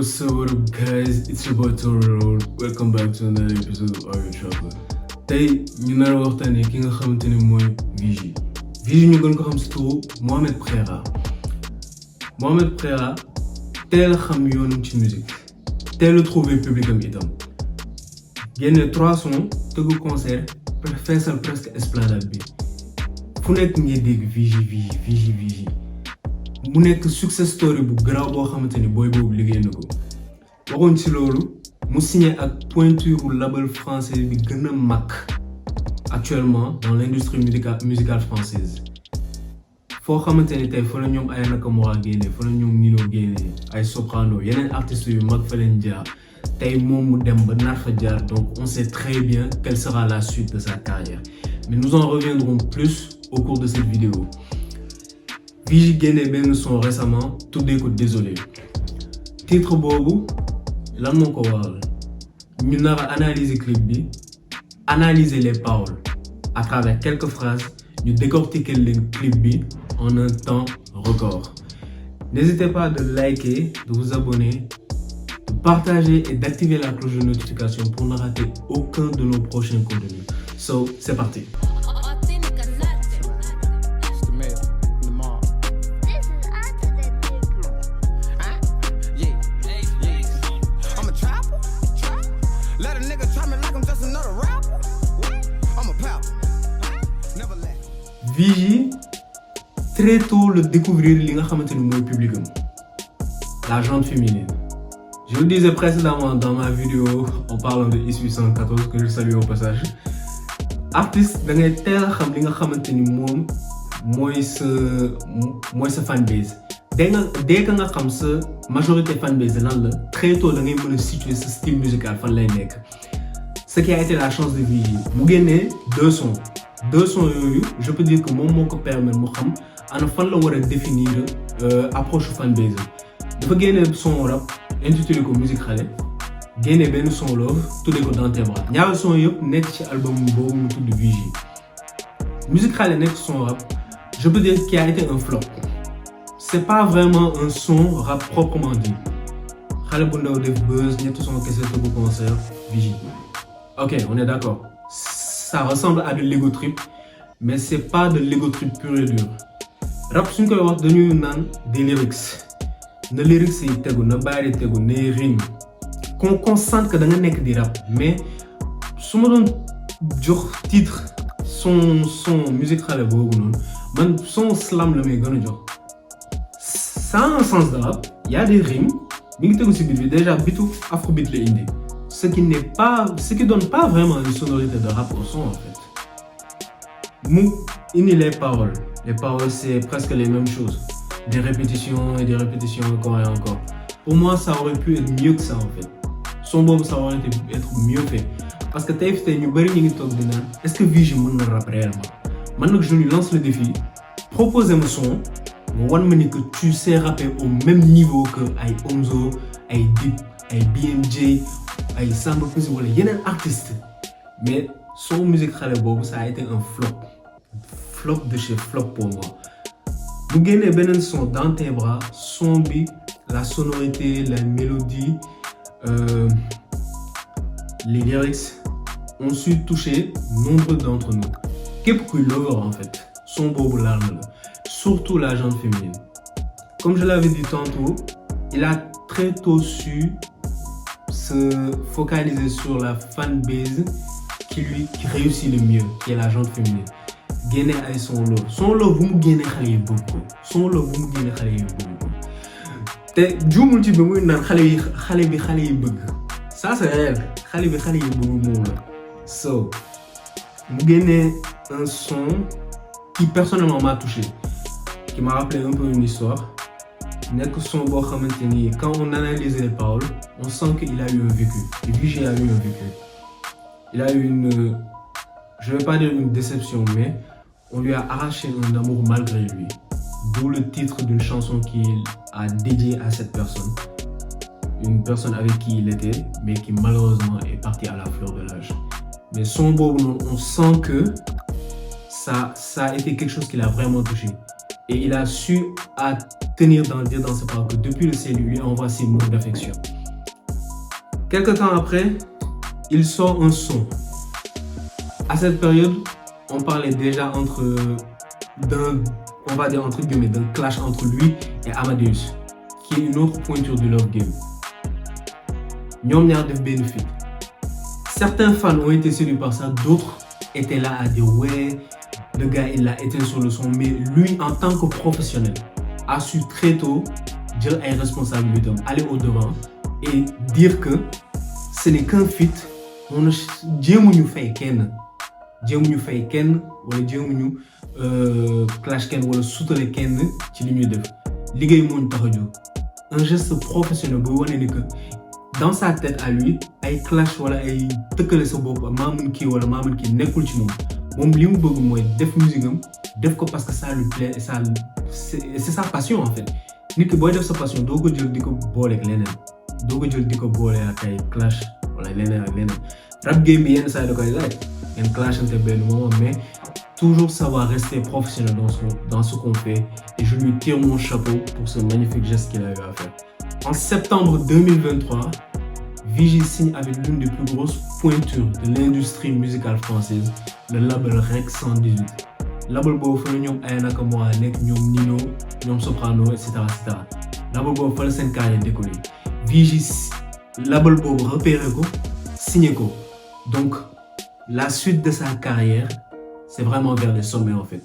what up guys, it's your boy Toro. Welcome back to another episode of Are You Traveler. Tey ñu nar a waxtaanee ki nga xamante ne mooy Vigy. Vigy ñu gën ko xam si turu Mohamed Préra. Mohamed Préra teel a xam yoonam ci musique, teel a trouvé public am itam. Génne 3 sons, tëggu concert, feesal presque esplanade bi. Fu nekk ngay dégg Vigy. mu nekk success story bu garaaw boo xamante ni booy boobu liggéey na ko. waxoon ci loolu mu signé ak pointure label français bi gën a mag actuellement dans l'industrie musicale française. foo xamante ni tey fa la ñoom ay Nakamura génne, fa la ñoom Nino génne, ay Soprano, yeneen artistes yu mag fa leen jaar. tey moom mu dem ba nar fa jaar, donc on sait très bien quelle sera la suite de sa carrière. Mais nous en reviendrons plus au cours de cette vidéo. Vigy génne benn son récemment tuddee ko Désolé. Titre boobu lan moo ko waral ñu nar a analyser clip bi, analyser les paroles à travers quelques phrases, ñu décortiquer leen clip bi en un temps record. N'hésitez pas de liker, de vous abonner, de partager et d'activer la cloche de notification pour ne rater aucun de nos prochains contenus. So, c'est parti. Vigy très tôt le découvrir li nga xamante ni mooy public am, la gente féminine. Je le disais précédemment dans ma vidéo en parlant de IS 814 que je salue au passage. Artiste da ngay teel a xam li nga xamante ni moom mooy sa fanbase. dès que nga xam sa majorité fanbase lan la, très tôt da ngay mën a situer sa style musical fan lay nekk. Ce qui a été la chance de Vigy, mu génnee 2 sons yooyu, je peux dire que moom moo ko permettre mu xam ana fan la war a définir approche fanbase. dafa génne son rap intitulé ko musique xale, génne benn son love tuddee ko Dans tes bras. ñaari son yëpp nekk ci album boobu mu tudd Vigy. musique xale nekk son rap, je peux dire qu'il a été un flop. C'est pas vraiment un son rap proprement dit. xale bu ndaw def buzz, ñetti son kese tëggu concert Vigy. Ok, on est d'accord. Ça ressemble à de l'ego trip, mais c'est pas de l'ego trip pur et dur. Rap suñ koy wax dañuy naan des lyrics. na lyrics yi tegu, na bàyyi tegu, na rime. qu'on sente que da nga nekk di rap. Mais su ma doon jox titre son musique xale boobu noonu, man son slam la may gën a jox. Ça a un sens de rap, il y a des rimes, mi ngi tegu si beat bi déjà bitu afrobeat la indi. Ce qui donne pas vraiment une sonorité de rap au son en fait. Mu indi les paroles. Les paroles c'est presque les mêmes choses. Des répétitions et des répétitions encore et encore. Pour moi ça aurait pu être mieux que ça en fait. Son boobu ça aurait pu être mieux fait. Parce que tey ñu bari ñu ngi toog di naan est-ce que Vigy mën na rap réellement. Man nag je lui lance le défi. Proposez ma son. nga wan ma ni que tu sais rapper au même niveau que ay Omzo, ay Dip, ay BMJ, ay Samba Peuzzi wala yeneen artiste. Mais son musique xale boobu ça a été un flop de chez flop pour moi. mu génnee beneen son Dans tes bras, son bi, la sonorité, la mélodie, les lyrics ont su toucher nombreux d'entre nous. képp kuy lover en fait son boobu laal na la, surtout la gente féminine. Comme je l'avais dit tantôt, il a très tôt su se focaliser sur la fanbase qui réussit le mieux, qui est la gente féminine. génne ay son love bu mu génne xale yi bëgg ko. te juumul ci bi muy naan xale yi bëgg. Ça c'est réel, xale yi bëgg moom la. So mu génne un son qui personnellement m'a touché, qui m'a rappelé un peu une histoire. nekk son boo xamante ni quand on analyse les paroles, on sent qu'il a eu un vécu. Et Vigy a eu un vécu. Il a eu je vais pas dire une déception, mais on lui a arraché un amour malgré lui. D'où le titre d'une chanson qu'il a dédiée à cette personne. Une personne avec qui il était, mais qui malheureusement est partie à la fleur de l'âge. Mais son boobu noonu, on sent que ça a été quelque chose qui l'a vraiment touché. Et il a su tenir dans ses paroles que depuis le ciel, lui envoie ses mots d'affection. Quelque temps après, il sort un son. À cette période, on parlait déjà on va dire entre guillemets, d'un clash entre lui et Amadeus, qui est une autre pointure du Love Game. Ñoom ñaar def benn feat. Certains fans ont été séduits par ça, d'autres étaient là à dire ouais, le gars il l'a éteint sur le son, mais lui en tant que professionnel a su très tôt dire ay responsabilités, aller au-devant et dire que ce n'est qu'un feat. On jéemuñu fay kenn wala jéemuñu clash kenn wala sutale kenn ci li ñuy def liggéey moo ñu tax a jóg. Un geste professionnel buy wane ni que dans sa tête à lui ay clash wala ay tëkkale sa bopp maa mën kii wala maa mën kii nekkul ci moom li mu bëgg mooy def musique am def ko parce que ça lui plaît et ça c'est sa passion en fait. Nit ki booy def sa passion doo ko jël di ko boole ak leneen doo ko jël di ko boole ak ay clash wala leneen ak leneen. Rap game bi yenn saa yi da koy laaj ngeen clashante benn moment, mais toujours savoir rester professionnel dans ce qu'on fait, et je lui tire mon chapeau pour ce magnifique geste qu'il a eu à faire. En septembre 2023, Vigy signe avec l'une des plus grosses pointures de l'industrie musicale française, le label Rec 118. Label boobu fa la ñoom Aya Nakamura nekk, ñoom Nino, ñoom Soprano, etc. Label boobu fa la seen carrière décollé. Vigy label boobu repéré ko, signé ko. Donc la suite de sa carrière, c'est vraiment vers les sommets en fait.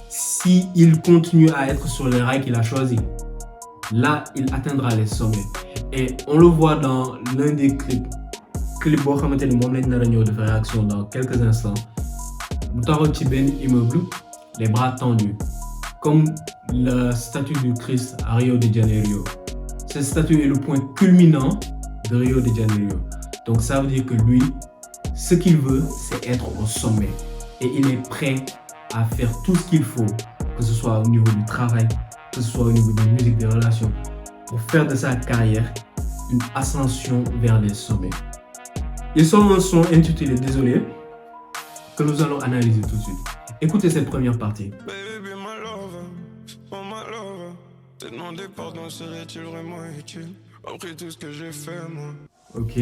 Si il continue à être sur les rails qu'il a choisi, là il atteindra les sommets. Et on le voit dans l'un des clips boo xamante ni moom lañ nar a ñëw de réaction dans quelques instants. mu taxaw ci benn immeuble, les bras tendus, comme la statue du Christ à Rio de Janeiro. Cette statue est le point culminant de Rio de Janeiro. Donc ça veut dire que lui, ce qu'il veut, c'est être au sommet. Et il est prêt à faire tout ce qu'il faut, que ce soit au niveau du travail, que ce soit au niveau de la musique, des relations, pour faire de sa carrière une ascension vers les sommets. Il sort un son intitulé Désolé, que nous allons analyser tout de suite. Écoutez cette première partie. Baby, my lover, oh my lover, te demander pardon serait-il vraiment utile après tout ce que j'ai fait moi? Ok,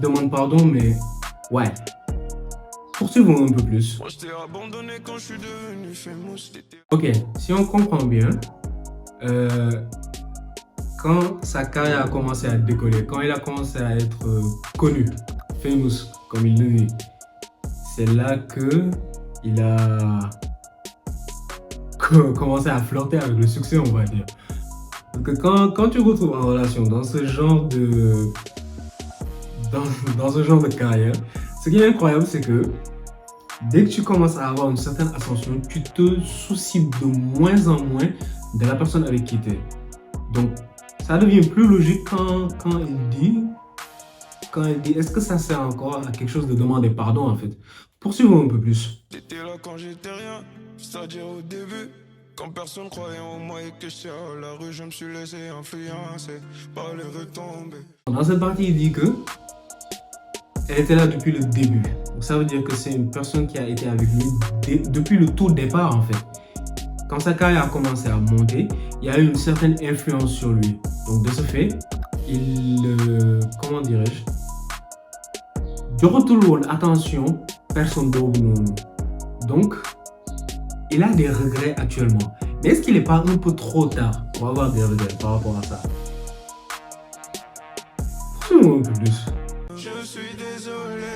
demande pardon, mais ouais. Poursuivons un peu plus. Moi je t'ai abandonné quand je suis devenu famous. Ok, si on comprend bien, quand sa carrière a commencé à décoller, quand il a commencé à être connu, famous, comme il le dit, c'est là que il a commencé à flirter avec le succès, on va dire. Donc quand tu retrouves en relation dans ce genre de carrière, ce qui est incroyable, c'est que dès que tu commences à avoir une certaine ascension, tu te soucies de moins en moins de la personne avec qui tu es. Donc, ça devient plus logique quand il dit, est-ce que ça sert encore à quelque chose de demander pardon en fait? Poursuivons un peu plus. T'étais là quand j'étais rien, c'est-à-dire au début, quand personne croyait en moi et que j'étais à la rue, je me suis laissé influencer par les retombées. Dans cette partie, il dit que elle était là depuis le début. Donc ça veut dire que c'est une personne qui a été avec lui depuis le tout départ en fait. Quand sa carrière a commencé à monter, il y a eu une certaine influence sur lui. Donc de ce fait, comment dirais-je, joxatul attention personne boobu noonu. Donc il a des regrets actuellement. Mais est-ce qu'il n'est pas un peu trop tard pour avoir des regrets par rapport à ça? Poursuivons un peu plus. Je suis désolé,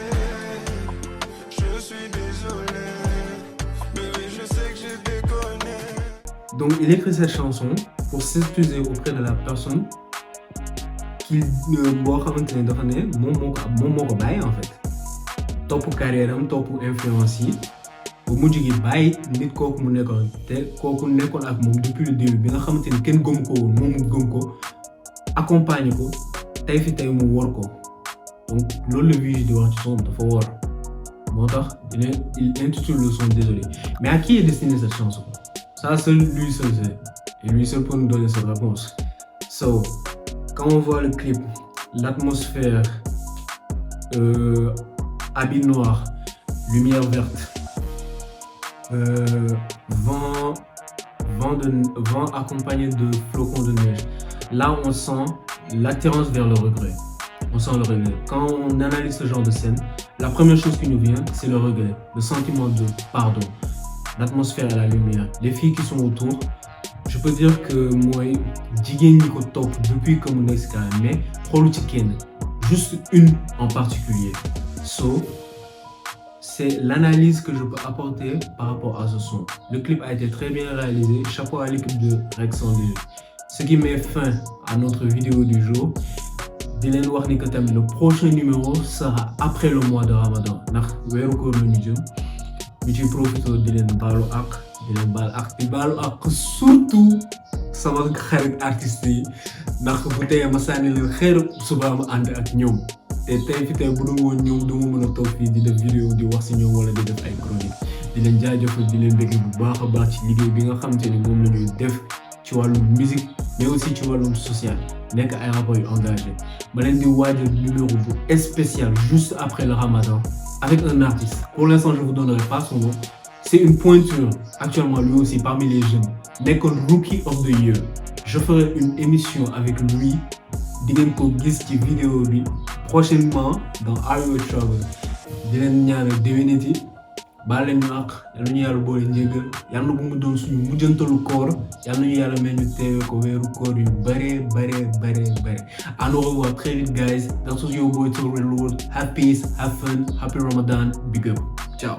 bébé, je sais que j'ai déconné. Donc il écrit cette chanson pour s'excuser auprès de la personne qu'il boo xamante ne dafa ne moom moo ko bàyyi en fait. Topp carrière am, topp influence yi ba mujj gi bàyyi nit kooku mu nekkoon te kooku nekkoon ak moom depuis le début bi nga xamante ni kenn gëm ko woon moom mu gëm ko accompagner ko tey fi tey mu wor ko. Donc loolu la Vigy di wax ci son dafa wor moo tax il intitule le son Désolé. Mais à qui est destinée cette chanson? Ça seul lui seul sait, et lui seul peut nous donner cette réponse. So quand on voit le clip, l'atmosphère, habit noir, lumière verte, vent accompagné de flocons de neige. Là, on sent l'attirance vers le regret. on sent le regret. Quand on analyse ce genre de scène, la première chose qui nous vient, c'est le regret, le sentiment de pardon, l'atmosphère et la lumière, les filles qui sont autour. Je peux dire que moi, jigéen ñi ko top depuis que mu nekk si kanam mais xoolu ci kenn, juste une en particulier. So, c'est l'analyse que je peux apporter par rapport à ce son. Le clip a été très bien réalisé. Chapeau à l'équipe de Rek 118. Ce qui met fin à notre vidéo du jour. di leen wax ni que tamit le prochain numéro sera après le mois de Ramadan ndax weeru koor la ñu jëm ñu ciy profité di leen baalu ak di leen baal ak di baalu ak surtout sama xarit artistes yi ndax bu teyee ma sànni leen xeer suba ma ànd ak ñoom te tey fi tey bu dul woon ñoom du ma mën a toog fii di def vidéo di wax si ñoom wala di def ay chronique di leen jaajëfal di leen bëgg bu baax a baax ci liggéey bi nga xamante ni moom la ñuy def ci wàllum musique mais aussi ci wàllum social nekk ay rappeurs yu engagé ma leen di waajal numéro bu spécial juste après le Ramadan avec un artiste. Pour l'instant je vous donnerai pas son nom. C'est une pointure actuellement lui aussi parmi les jeunes nekkoon Rookie of the Year. Je ferai une émission avec lui di ngeen ko gis ci vidéo bi prochainement dans Are You Trouble. di leen ñaanal déwéniti baal leen ñu àq yal na ñu yàlla boole njëgal yal na bu mu doon suñu mujjantalu koor yal na ñu yàlla may ñu teewee ko weeru koor yu bare. À nous revoir très vite guys. That's what your boy told Real World. Have peace, have fun, happy Ramadan, big up, ciao.